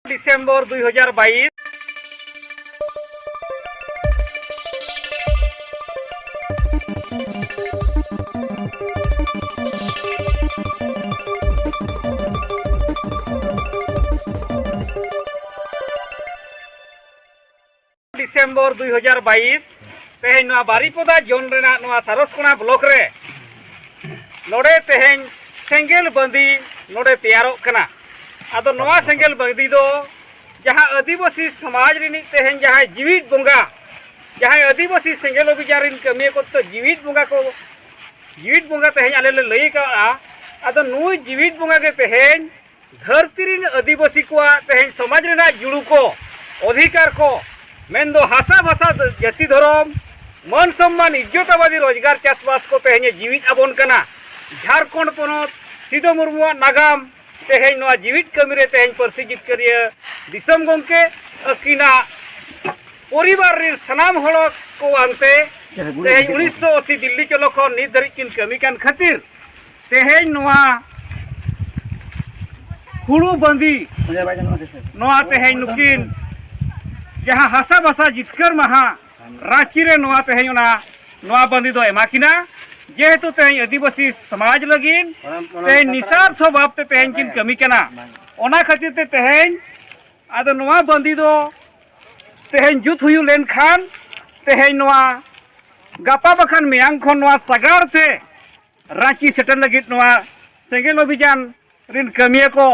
December 2022 December 2022 तेहेन Baripada zone Raina सारसकोना block रे नोडे तेहेन सेंगेल बंदी नोडे तैयारोग कना। आदो नोआ सेंगेल बंदी दो जहाँ आदिवासी समाज रिनी तेहेन जहाँ जीवित बोंगा जहाँ आदिवासी सेंगेल अभियान रिन कमिया को तो जीवित बोंगा तेहेन आले ले लई का आदो नुई जीवित बोंगा के तेहेन धरती रिन आदिवासी को तेहेन समाज रेना जुड़ू को अधिकार को मेन दो हासा भाषा जाति धर्म मन सम्मान इज्जतवादी रोजगार चाषबास को तेहेन जीवित आबोन कना। झारखंड पनत सिदो मुर्मुआ नागाम तेहेन नोआ जीवित कमिरे तेहेन परसी जितकरिया दिसम गंके अकिना परिवार रे सनाम हड़ को आनते तेहेन 1980 दिल्ली चलो खन नित धरि किन कमी कान खातिर तेहेन नोआ हुड़ू बंदी नोआ तेहेन नुकिन जहाँ हासा भाषा जितकर महा रांची रे नोआ तेहेन नोआ बंदी दो एमाकिना जेहेतु तेहेन आदिवासी समाज लगिन तेहेन निसार्थ भावते तेहेन किन कमी कना ओना खातिर ते तेहेन आदो नोआ बंदी दो तेहेन जुत हुयु लेन खान तेहेन नोआ गापा बखान मेयांग खन नोआ सागार ते रांची सेटल लगित नोआ सेंगेल अभियान रिन कमिया को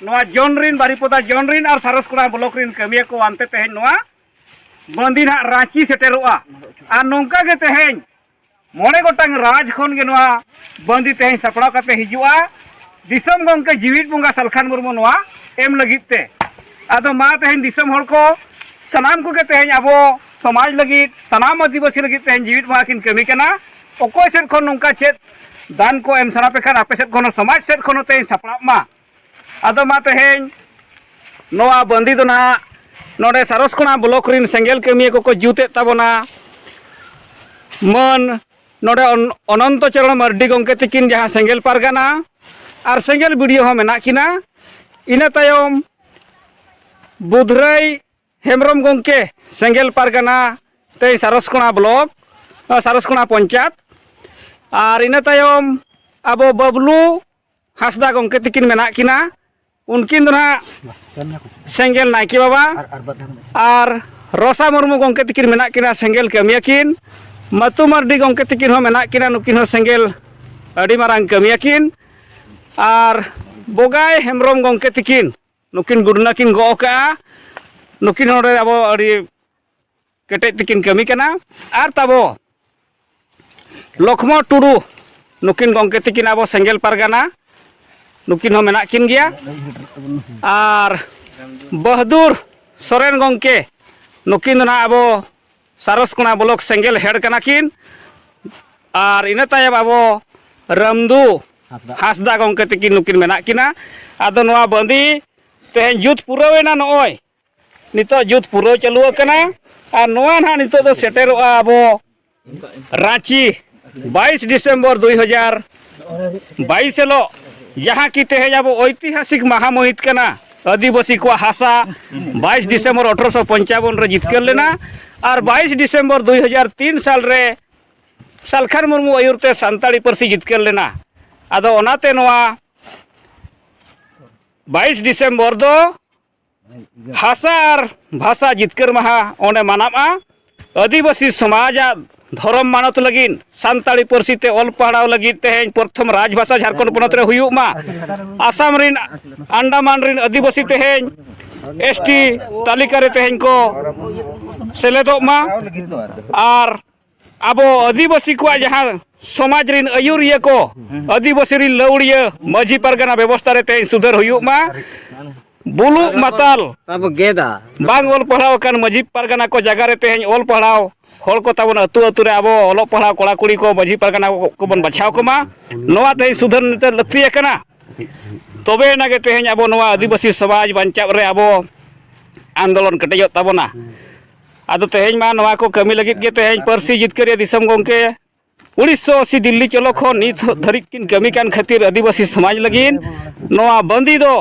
नोआ जोन रिन बारीपदा जोन रिन और सारसकोना ब्लॉक रिन कमिया को आनते तेहेन नोआ बंदी ना रांची सेटेलोआ और नोंका के तेहेन मोड़े गोटांग राज खन के नोआ बंदी तेहेन सपड़ा कते हिजुआ दिसम गंके जीवित बोंगा सलखान मुर्मू नोआ एम लगित ते आदो मा तेहेन दिसम हड़ को सनाम को के तेहेन आबो समाज लगित सनाम आदिवासी लगित तेहेन जीवित बोंगा किन कमी कना ओकोय सेट खन नोंका चेत दान को एम सना पे खान आपे सेट खन समाज सेट खन तेहेन सपड़ा मा आदो मा तेहेन नोआ बंदी दो ना नोडे सारसकोना ब्लॉक रिन सेंगेल कमिया को जुते ताबोना मन नोडे अनंत चरण मर्डी गंके तकिन जहाँ सेंगेल पारगाना और सेंगेल वीडियो हो मेना किना इना तायम बुधराई हेमरम गंके सेंगेल पारगाना ते सारसकोना ब्लॉक सारसकोना पंचायत और इना तायम आबो बबलू हासदा गंके तकिन मेना किना उनकिन दो सेंगेल नायके बाबा और रोसा मुर्मू गंके तकिन मेना किना सेंगेल कमिया किन मतु मार्डी गंके तकिन हो मेना किना नुकिन हो सेंगेल अड़ी मारांग कमिया किन और बोगाय हेमरम गंके तकिन नुकिन गुडना किन गो का नुकिन होडे आबो अड़ी केटे तकिन कमी कना और ताबो लक्ष्मण टुडू नुकिन गंके तकिन आबो सेंगेल पारगाना नुकिन हो मेना किन गया और बहादुर सोरेन गंके नुकिन ना आबो सारसकोना ब्लॉक सेंगेल हेड कना किन और इना तायम आबो रामदू हासदा गंके तकिन नुकिन मेना किना आदो नोआ बंदी तेहेन जुत पुरावेना नोय नितो जुत पुरो चालू कना और नोआ ना नितो दो सेटेरोआ आबो रांची 22 डिसेम्बर 2022 हेलो यहाँ की तेहेन आबो ऐतिहासिक महामहित कना आदिवासी को हासा 22 डिसेम्बर 1855 रे जितकर लेना और 22 डिसेम्बर 2003 साल रे सलखान मुर्मू आयुरते सानताड़ी परसी जितकर लेना आदो ओनाते नोआ 22 डिसेम्बर दो हासा और भाषा जितकर महा ओने मानामा आदिवासी समाज धर्म मानत लगिन सानताड़ी परसी ते ऑल पढ़ाव लगिन तेहेन प्रथम राजभाषा झारखंड पनत रे हुयुग मा आसाम रिन अंडमान रिन आदिवासी तेहेन एसटी तालिका रे तेहेन को सेलेदोग मा और आबो आदिवासी को जहाँ समाज रिन आयुरिया को आदिवासी रिन लौड़िया माझी पारगाना व्यवस्था रे तेहेन सुधार हुयुग मा बुलू माताल अब गेदा बांग ऑल पढ़ाव कान माझी पारगाना को जगह रे तेहेन ऑल पढ़ाव हर को ताबन अतु अतु रे आबो ऑल पढ़ाव कोड़ा कुड़ी को माझी पारगाना को बन बचाव कोमा नोआ तेहेन सुधार निते लक्ति कना तबे नागे तेहेन आबो नोआ आदिवासी समाज बांचाव रे आबो आंदोलन कटेजो ताबोना आदो तेहेन मा नोआ को कमी लगित गे तेहेन परसी जितकर दिसम गंके 1980 दिल्ली चलो खो नित धरिक किन कमी कान खातिर आदिवासी समाज लगिन नोआ बंदी दो